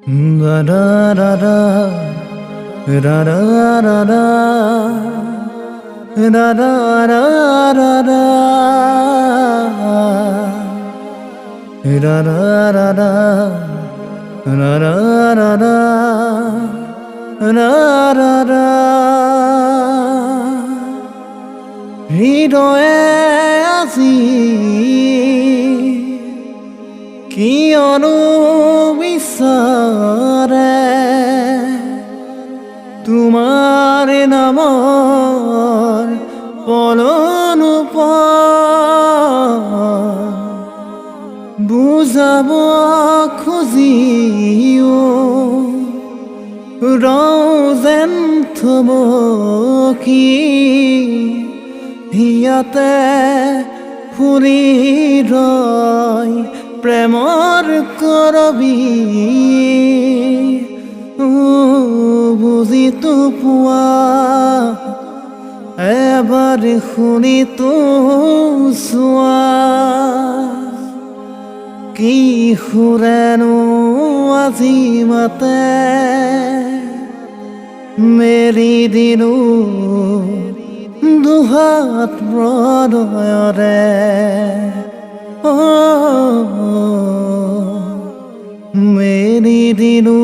Da da da da da da da da da da da da da da da da da da হৃদয়ে আজি কিয়নো বিচাৰে তোমাৰ নামৰ পলনো বুজাব খুজিও ৰৌজেন থমকি হিয়াতে ফুৰি ৰয় প্ৰেমৰ কৰবি বুজিতো পোৱা এবাৰ শুনিতো চোৱা কি সুৰেনো আজি মাতে মেৰি দিনো দুহাত প্ৰণয়ৰে মেৰি দিনো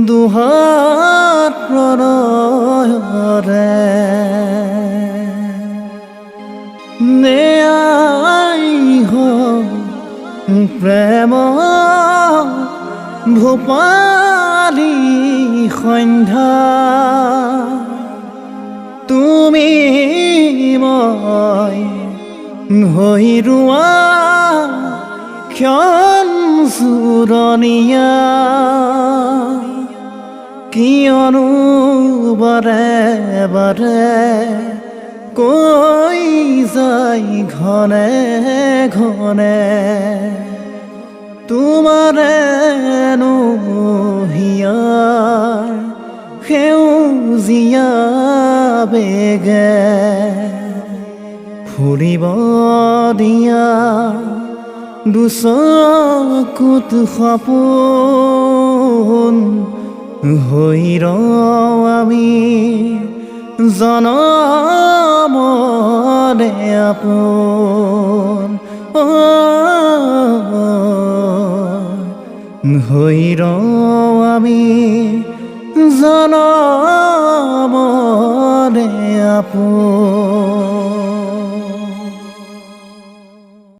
দুহাত প্ৰণয়ৰে নেয়াই প্ৰেম ভূপালী সন্ধ্যা তুমি মই হৈ ৰোৱা ক্ষণ জোৰণীয়া কিয়নো বাৰে বাৰে কৈ যায় ঘনে ঘনে তোমাৰে হিয়াৰ সেউজীয়া বেগে ফুৰিব দিয়া দুচকুত সপোন হৈ ৰওঁ আমি জনমৰে আপোন হৈ ৰওঁ